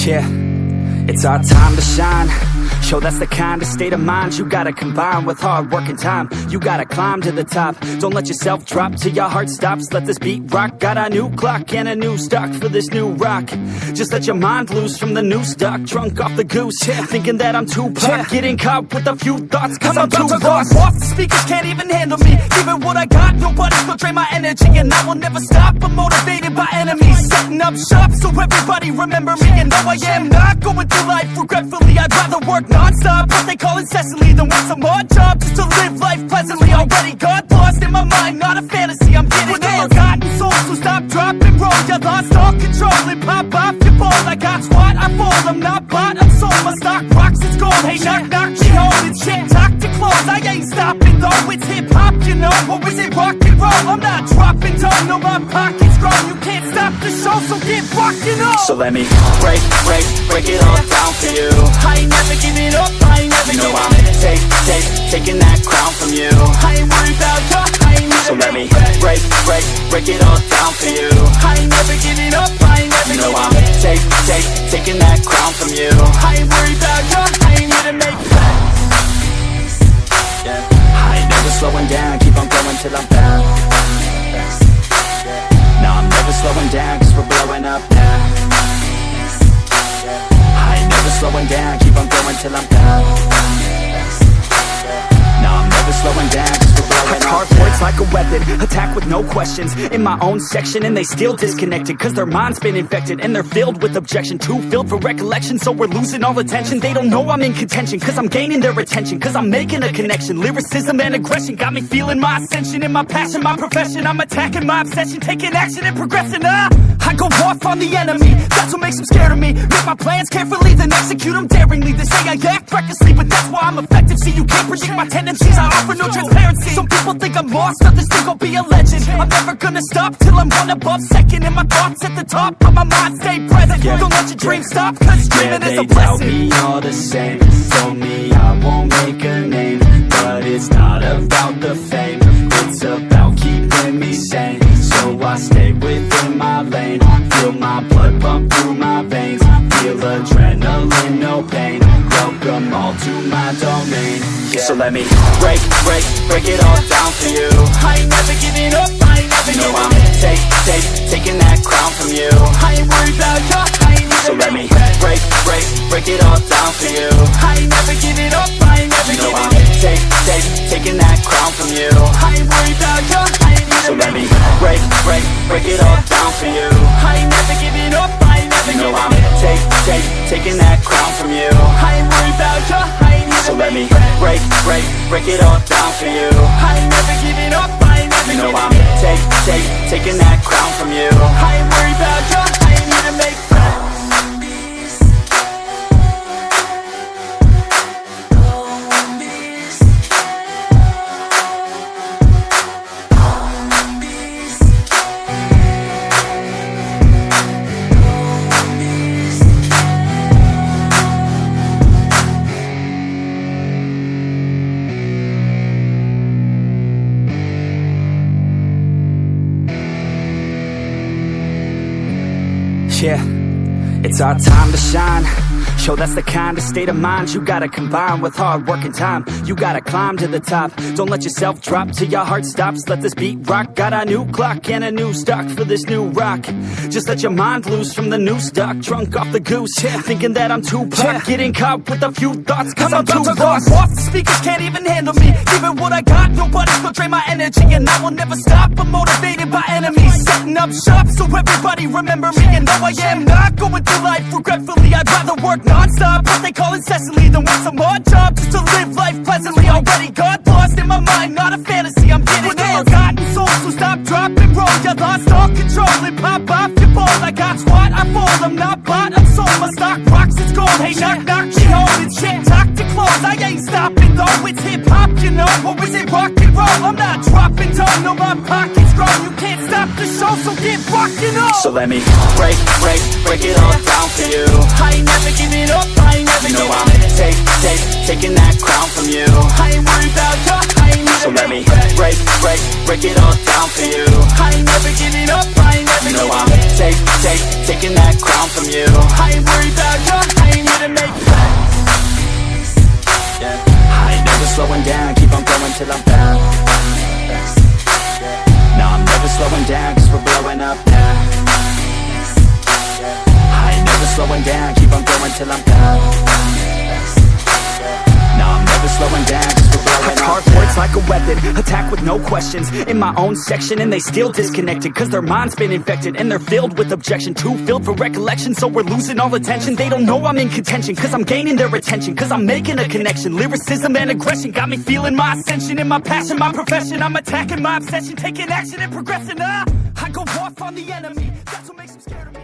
Yeah, it's our time to shine. Show that's the kind of state of mind you gotta combine with hard work and time. You gotta climb to the top. Don't let yourself drop till your heart stops. Let this beat rock. Got a new clock and a new stock for this new rock. Just let your mind loose from the new stock. Drunk off the goose, thinking that I'm too pop. Getting caught with a few thoughts cause I'm too lost. Off the speakers can't even handle me. Giving what I got, nobody's gonna drain my energy. And I will never stop, I'm motivated by enemies. Setting up shop so everybody remember me. And no, I am not going through life regretfully. I'd rather work non-stop, what they call incessantly, than want some odd job just to live life pleasantly. Already got lost in my mind, not a fantasy, I'm getting there. Forgotten souls, so stop, drop, and roll. You lost all control and pop off your ball. I got squat, I fall, I'm not bought, I'm sold. My stock rocks, it's gold. Hey, knock, knock, me home, it's shit, talk to close. I ain't stopping though, it's hip-hop, you know. Or is it rock and roll? I'm not dropping down, no, my pocket's grown. You can't stop the show, so get rockin' on. So let me break it all down for you. I ain't never giving up, I ain't never You know giving I'm taking that crown from you. I ain't worried about you, I ain't never So let me break it all down for you. I ain't never giving up, I ain't never You know giving I'm taking that crown from you. I ain't worried about you, I ain't here to make plans. Yeah. I ain't never slowing down, keep on going till I'm found. No, I'm never slowing down cause we're blowing up now. I ain't never slowing down, keep on going till I'm down. No, I'm never slowing down cause we're blowing up. Hard words like a weapon, attack with no questions. In my own section and they still disconnected cause their mind's been infected and they're filled with objection. Too filled for recollection so we're losing all attention. They don't know I'm in contention cause I'm gaining their attention. Cause I'm making a connection. Lyricism and aggression got me feeling my ascension. In my passion, my profession, I'm attacking my obsession. Taking action and progressing. I go off on the enemy, that's what makes them scared of me. Make my plans carefully, then execute them daringly. They say I act recklessly, but that's why I'm effective. See, you can't predict my tendencies, I offer no transparency. Some people think I'm lost, others think I'll be a legend. I'm never gonna stop till I'm one above second. And my thoughts at the top, but my mind stay present. Don't let your dreams stop, cause dreaming is a blessing. They tell me all the same, told me I won't make a name. But it's not about the fame, it's about keeping me sane. So I stay within my lane, feel my blood pump through my veins. Feel adrenaline, no pain, welcome all to my domain. Yeah. So let me break it all down for you. I ain't never giving up, I ain't never You know giving I'm taking that crown from you. I ain't worried about you, I ain't never So let me break break it all down for you. I ain't never giving up, I ain't never You know giving I'm taking that crown from you. I ain't worried about you, I ain't never So let me break it all down for you. I ain't never giving up, I ain't never You know giving I'm taking that crown from you. I ain't worried about you, I ain't never So let me break it all down for you. I ain't never giving up, I ain't never You know giving I'm taking that crown from you. I ain't worried about you, I ain't here to make friends. Yeah, it's our time to shine. Show that's the kind of state of mind you gotta combine with hard work and time. You gotta climb to the top. Don't let yourself drop till your heart stops. Let this beat rock. Got a new clock and a new stock for this new rock. Just let your mind loose from the new stock. Drunk off the goose, thinking that I'm too pop. Getting caught with a few thoughts cause I'm too lost. Off the speakers can't even handle me. Giving what I got, nobody's gonna drain my energy. And I will never stop, I'm motivated by enemies. Setting up shop so everybody remember me. And no, I am not going through life regretfully. I'd rather work non-stop, what they call incessantly, than want some odd job just to live life pleasantly. Already got lost in my mind, not a fantasy, I'm getting there. Forgotten souls, so stop, drop, and roll. You lost all control and pop off your ball. I got squat, I fall, I'm not bought, I'm sold. My stock rocks, it's gold. Hey, knock, knock, me home, it's shit, talk to close. I ain't stopping though, it's hip-hop, you know. Or is it rock and roll? I'm not dropping down, no, my pocket's grown. You can't stop the show, so get rockin' up. So let me break it all down for you. I ain't never giving up, I ain't never You know giving I'm up. taking that crown from you. I ain't worried about you, I ain't never So let me break. break it all down for you. I ain't never giving up, I ain't never You know giving I'm up. taking that crown from you. I ain't worried about you, I ain't here to make plans. Yeah. I ain't never slowing down, keep on going till I'm down. No, I'm never slowing down, cause we're blowing up now. I ain't never slowing down, keep on going till I'm down. No, I'm never slowing down, cause we're blowing up. Hard words like a weapon, attack with no questions. In my own section and they still disconnected, cause their mind's been infected and they're filled with objection. Too filled for recollection, so we're losing all attention. They don't know I'm in contention, cause I'm gaining their attention, cause I'm making a connection. Lyricism and aggression got me feeling my ascension. In my passion, my profession, I'm attacking my obsession, taking action and progressing. I go off on the enemy, that's what makes them scared of me.